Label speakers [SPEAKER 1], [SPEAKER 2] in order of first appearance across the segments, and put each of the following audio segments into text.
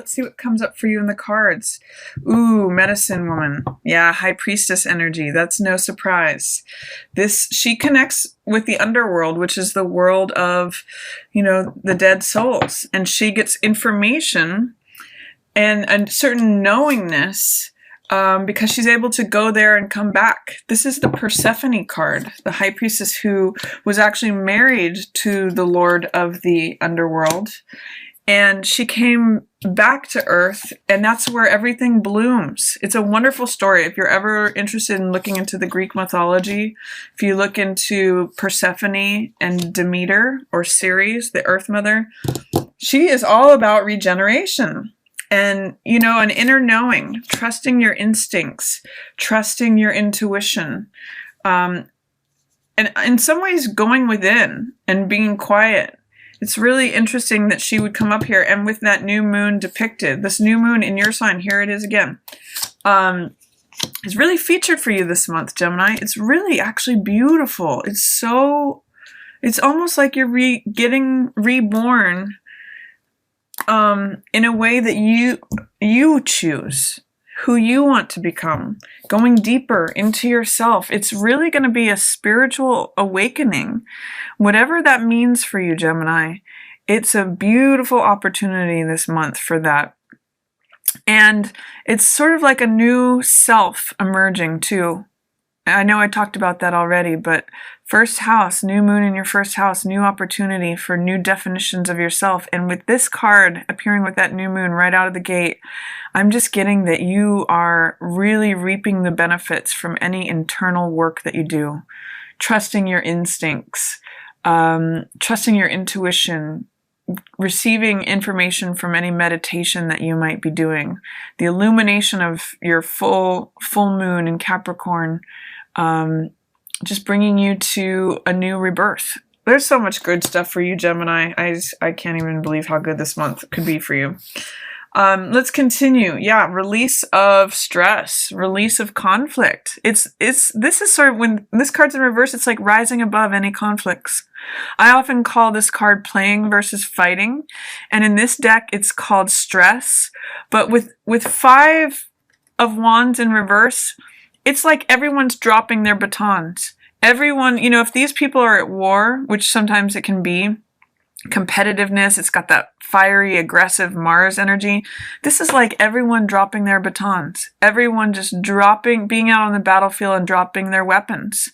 [SPEAKER 1] let's see what comes up for you in the cards. Ooh, medicine woman. Yeah, high priestess energy. That's no surprise. She connects with the underworld, which is the world of, the dead souls. And she gets information and a certain knowingness because she's able to go there and come back. This is the Persephone card, the high priestess who was actually married to the lord of the underworld. And she came back to Earth, and that's where everything blooms. It's a wonderful story. If you're ever interested in looking into the Greek mythology, if you look into Persephone and Demeter, or Ceres, the Earth Mother, she is all about regeneration. And, an inner knowing, trusting your instincts, trusting your intuition, and in some ways going within and being quiet. It's really interesting that she would come up here, and with that new moon depicted, this new moon in your sign, here it is again, is really featured for you this month, Gemini. It's really actually beautiful. It's almost like you're getting reborn in a way that you choose who you want to become, going deeper into yourself. It's really going to be a spiritual awakening. Whatever that means for you, Gemini, it's a beautiful opportunity this month for that. And it's sort of like a new self emerging too. I know I talked about that already, but first house, new moon in your first house, new opportunity for new definitions of yourself. And with this card appearing with that new moon right out of the gate, I'm just getting that you are really reaping the benefits from any internal work that you do. Trusting your instincts, trusting your intuition, receiving information from any meditation that you might be doing. The illumination of your full moon in Capricorn, just bringing you to a new rebirth. There's so much good stuff for you, Gemini. I can't even believe how good this month could be for you. Let's continue. Yeah, release of stress, release of conflict. This is sort of, when this card's in reverse, it's like rising above any conflicts. I often call this card playing versus fighting. And in this deck, it's called stress. But with 5 of Wands in reverse, it's like everyone's dropping their batons. Everyone, if these people are at war, which sometimes it can be, competitiveness, it's got that fiery, aggressive Mars energy. This is like everyone dropping their batons. Everyone just being out on the battlefield and dropping their weapons.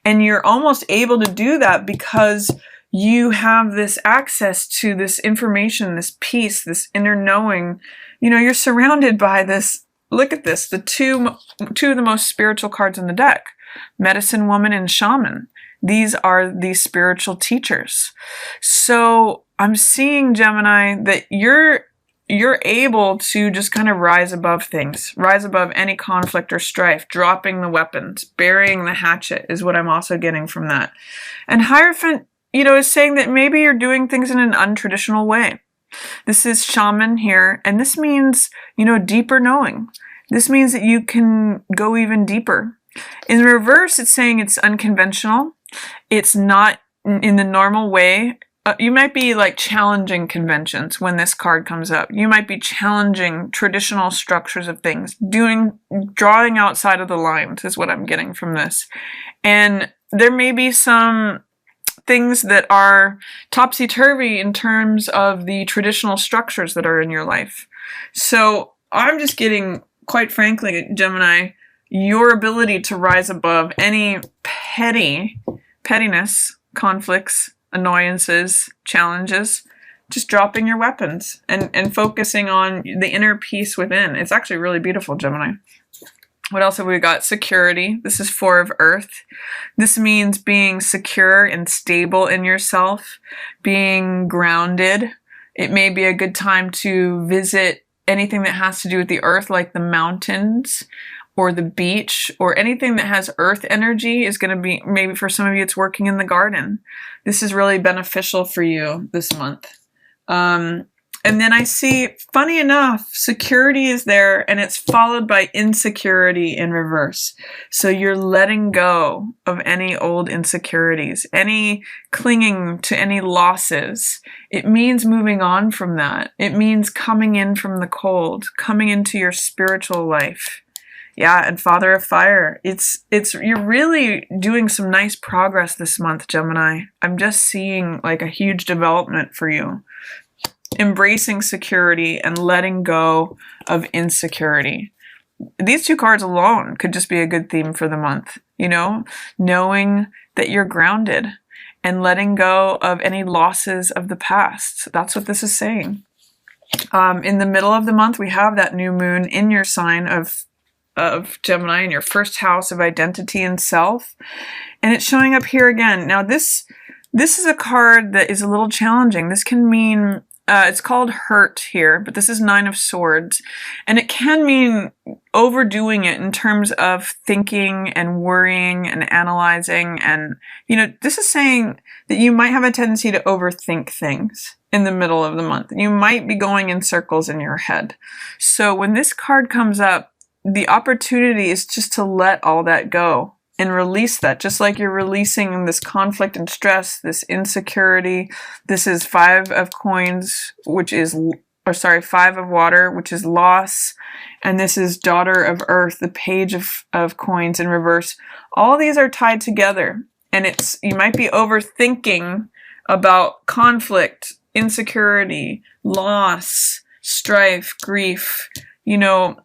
[SPEAKER 1] And you're almost able to do that because you have this access to this information, this peace, this inner knowing. You're surrounded by this. Look at this, the two of the most spiritual cards in the deck, Medicine Woman and Shaman. These are the spiritual teachers. So I'm seeing, Gemini, that you're able to just kind of rise above things, rise above any conflict or strife, dropping the weapons, burying the hatchet is what I'm also getting from that. And Hierophant, is saying that maybe you're doing things in an untraditional way. This is Shaman here, and this means, deeper knowing. This means that you can go even deeper. In reverse, it's saying it's unconventional. It's not in the normal way. You might be like challenging conventions when this card comes up. You might be challenging traditional structures of things, drawing outside of the lines is what I'm getting from this. And there may be some things that are topsy-turvy in terms of the traditional structures that are in your life. So I'm just getting, quite frankly, Gemini, your ability to rise above any pettiness, conflicts, annoyances, challenges, just dropping your weapons and focusing on the inner peace within. It's actually really beautiful, Gemini. What else have we got? Security. This is 4 of Earth. This means being secure and stable in yourself, being grounded. It may be a good time to visit anything that has to do with the earth, like the mountains or the beach, or anything that has earth energy is going to be, maybe for some of you, it's working in the garden. This is really beneficial for you this month. And then I see, funny enough, security is there and it's followed by insecurity in reverse. So you're letting go of any old insecurities, any clinging to any losses. It means moving on from that. It means coming in from the cold, coming into your spiritual life. Yeah, and Father of Fire. You're really doing some nice progress this month, Gemini. I'm just seeing like a huge development for you. Embracing security and letting go of insecurity. These two cards alone could just be a good theme for the month, you know, knowing that you're grounded and letting go of any losses of the past. That's what this is saying. In the middle of the month, we have that new moon in your sign of Gemini, in your first house of identity and self. And it's showing up here again. Now, this is a card that is a little challenging. This can mean it's called hurt here, but this is 9 of Swords. And it can mean overdoing it in terms of thinking and worrying and analyzing. And, you know, this is saying that you might have a tendency to overthink things in the middle of the month. You might be going in circles in your head. So when this card comes up, the opportunity is just to let all that go and release that, just like you're releasing this conflict and stress, this insecurity. This is 5 of coins, which is, 5 of water, which is loss. And this is Daughter of Earth, the Page of coins in reverse. All these are tied together. And you might be overthinking about conflict, insecurity, loss, strife, grief, you know,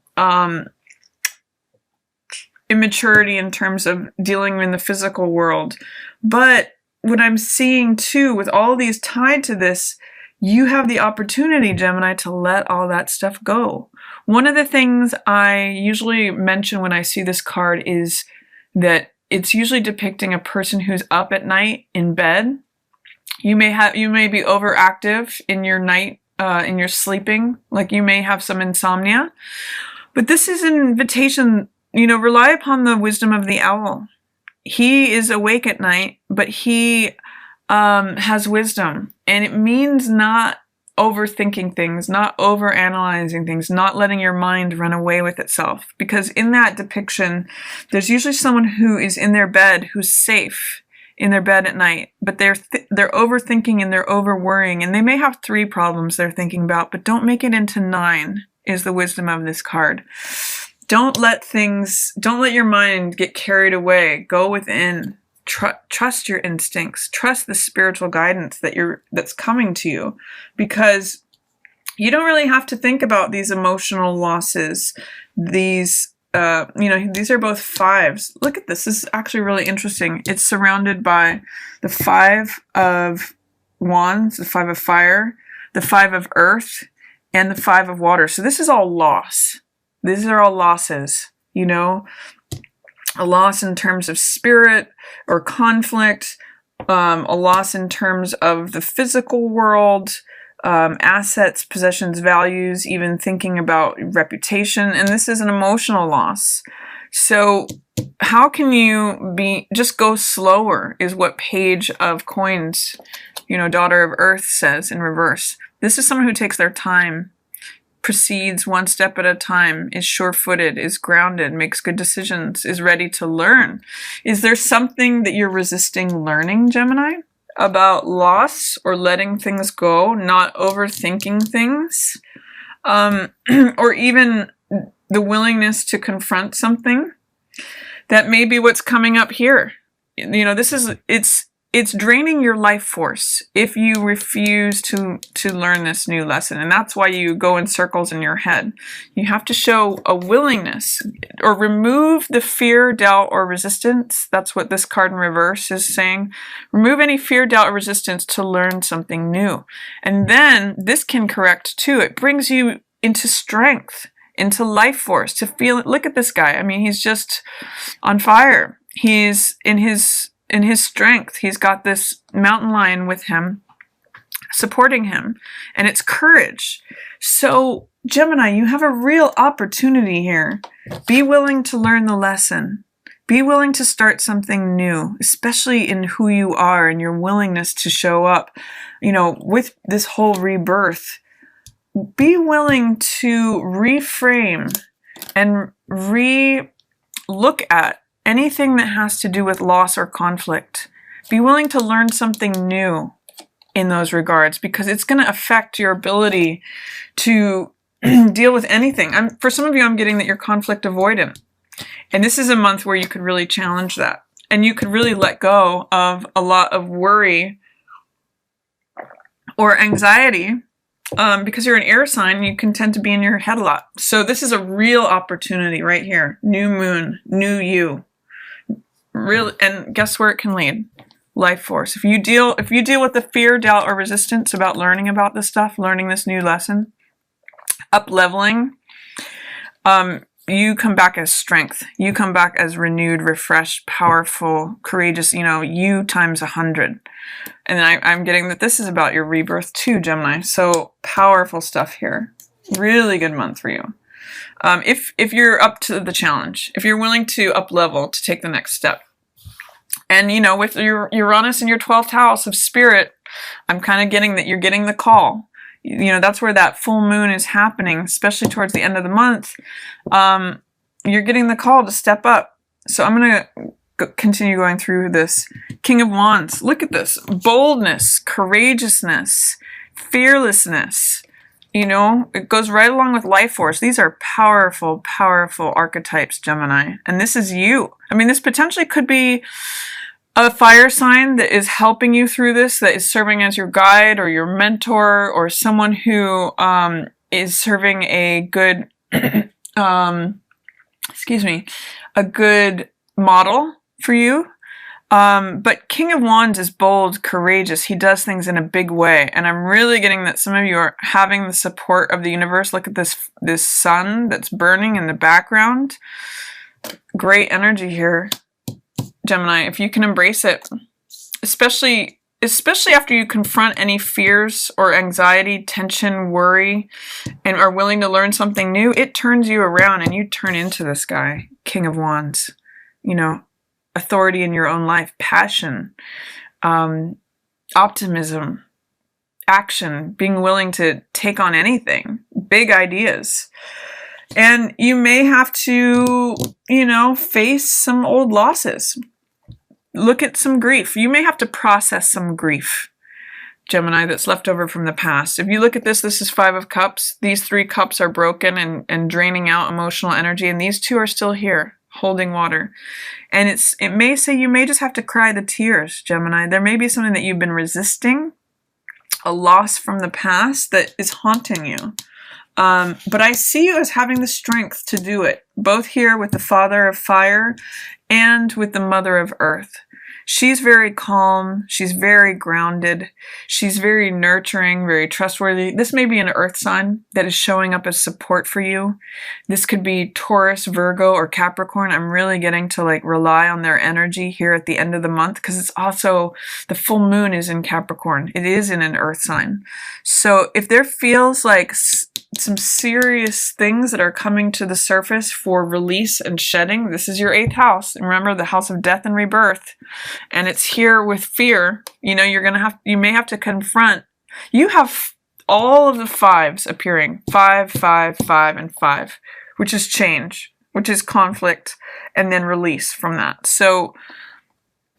[SPEAKER 1] immaturity in terms of dealing in the physical world. But what I'm seeing too, with all these tied to this, you have the opportunity, Gemini, to let all that stuff go. One of the things I usually mention when I see this card is that it's usually depicting a person who's up at night in bed. You may be overactive in your night, in your sleeping, like you may have some insomnia. But this is an invitation. You know, rely upon the wisdom of the owl. He is awake at night, but he has wisdom. And it means not overthinking things, not overanalyzing things, not letting your mind run away with itself. Because in that depiction, there's usually someone who is in their bed, who's safe in their bed at night, but they're overthinking and they're over-worrying. And they may have 3 problems they're thinking about, but don't make it into 9, is the wisdom of this card. Don't let your mind get carried away. Go within. Trust your instincts. Trust the spiritual guidance that's coming to you, because you don't really have to think about these emotional losses. These, these are both 5s. Look at this. This is actually really interesting. It's surrounded by the 5 of Wands, the 5 of Fire, the 5 of Earth, and the 5 of Water. So this is all loss. These are all losses, you know, a loss in terms of spirit or conflict, a loss in terms of the physical world, assets, possessions, values, even thinking about reputation. And this is an emotional loss. So how can you just go slower is what Page of Coins, you know, Daughter of Earth says in reverse. This is someone who takes their time, proceeds one step at a time, is sure-footed, is grounded, makes good decisions, is ready to learn. Is there something that you're resisting learning, Gemini, about loss or letting things go, not overthinking things, or even the willingness to confront something? That may be what's coming up here. You know, it's draining your life force if you refuse to learn this new lesson. And that's why you go in circles in your head. You have to show a willingness, or remove the fear, doubt, or resistance. That's what this card in reverse is saying. Remove any fear, doubt, or resistance to learn something new. And then this can correct too. It brings you into strength, into life force, to feel it. Look at this guy. I mean, he's just on fire. He's in his strength. He's got this mountain lion with him, supporting him, and it's courage. So, Gemini, you have a real opportunity here. Be willing to learn the lesson. Be willing to start something new, especially in who you are and your willingness to show up, you know, with this whole rebirth. be willing to reframe and re-look at anything that has to do with loss or conflict. Be willing to learn something new in those regards, because it's going to affect your ability to deal with anything. For some of you, I'm getting that you're conflict avoidant. And this is a month where you could really challenge that. And you could really let go of a lot of worry or anxiety, because you're an air sign, you can tend to be in your head a lot. So this is a real opportunity right here. New moon, new you. Really, and guess where it can lead? Life force. If you deal with the fear, doubt, or resistance about learning about this stuff, learning this new lesson, up leveling, you come back as strength. You come back as renewed, refreshed, powerful, courageous, you times 100. And I'm getting that this is about your rebirth too, Gemini. So powerful stuff here. Really good month for you. If you're up to the challenge, if you're willing to up level, to take the next step. And, with your Uranus in your 12th house of spirit, I'm kind of getting that you're getting the call. That's where that full moon is happening, especially towards the end of the month. You're getting the call to step up. So I'm going to continue going through this. King of Wands. Look at this. Boldness, courageousness, fearlessness. It goes right along with life force. These are powerful, powerful archetypes, Gemini. And this is you. This potentially could be a fire sign that is helping you through this, that is serving as your guide or your mentor, or someone who is serving a good, a good model for you. But King of Wands is bold, courageous. He does things in a big way. And I'm really getting that some of you are having the support of the universe. Look at this sun that's burning in the background. Great energy here, Gemini, if you can embrace it, especially after you confront any fears or anxiety, tension, worry, and are willing to learn something new, it turns you around and you turn into this guy, King of Wands. Authority in your own life, passion, optimism, action, being willing to take on anything, big ideas. And you may have to, face some old losses. Look at some grief. You may have to process some grief, Gemini, that's left over from the past. If you look at this is 5 of Cups. These 3 cups are broken and draining out emotional energy, and these 2 are still here, holding water. And it may say you may just have to cry the tears, Gemini. There may be something that you've been resisting, a loss from the past that is haunting you. But I see you as having the strength to do it, both here with the Father of Fire and with the Mother of Earth. She's very calm. She's very grounded. She's very nurturing, very trustworthy. This may be an earth sign that is showing up as support for you. This could be Taurus, Virgo, or Capricorn. I'm really getting to rely on their energy here at the end of the month, because it's also the full moon is in Capricorn. It is in an earth sign. So if there feels like some serious things that are coming to the surface for release and shedding, this is your 8th house. And remember, the house of death and rebirth. And it's here with fear. You may have to confront. You have all of the 5s appearing. 5, 5, 5, and 5, which is change, which is conflict, and then release from that. So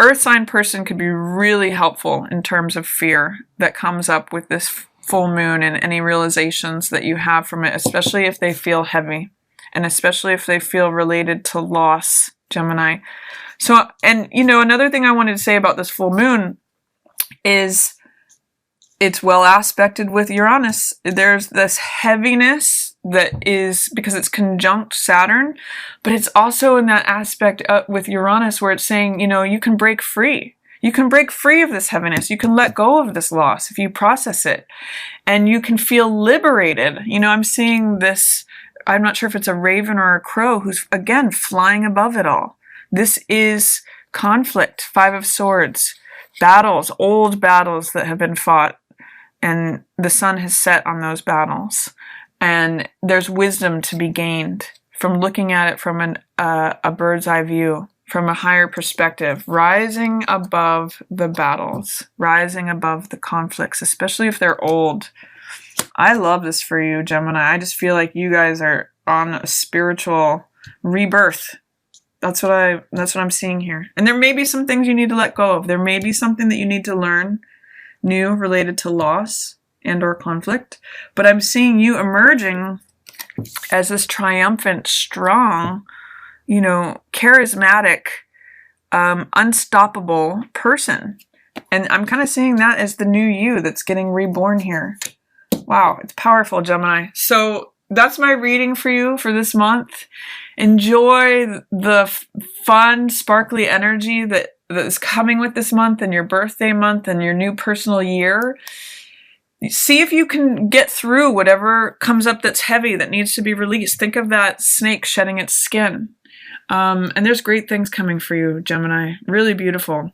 [SPEAKER 1] earth sign person could be really helpful in terms of fear that comes up with this full moon and any realizations that you have from it, especially if they feel heavy and especially if they feel related to loss, Gemini. So, and another thing I wanted to say about this full moon is it's well aspected with Uranus. There's this heaviness that is because it's conjunct Saturn, but it's also in that aspect with Uranus where it's saying, you can break free. You can break free of this heaviness. You can let go of this loss if you process it. And you can feel liberated. I'm seeing this, I'm not sure if it's a raven or a crow who's, again, flying above it all. This is conflict, 5 of Swords, battles, old battles that have been fought. And the sun has set on those battles. And there's wisdom to be gained from looking at it from a bird's eye view, from a higher perspective, rising above the battles, rising above the conflicts, especially if they're old. I love this for you, Gemini. I just feel like you guys are on a spiritual rebirth. That's what I'm seeing here. And there may be some things you need to let go of. There may be something that you need to learn new related to loss and or conflict. But I'm seeing you emerging as this triumphant, strong, you know, charismatic, unstoppable person. And I'm kind of seeing that as the new you that's getting reborn here. Wow, it's powerful, Gemini. So that's my reading for you for this month. Enjoy the fun, sparkly energy that is coming with this month and your birthday month and your new personal year. See if you can get through whatever comes up that's heavy, that needs to be released. Think of that snake shedding its skin. And there's great things coming for you, Gemini. Really beautiful.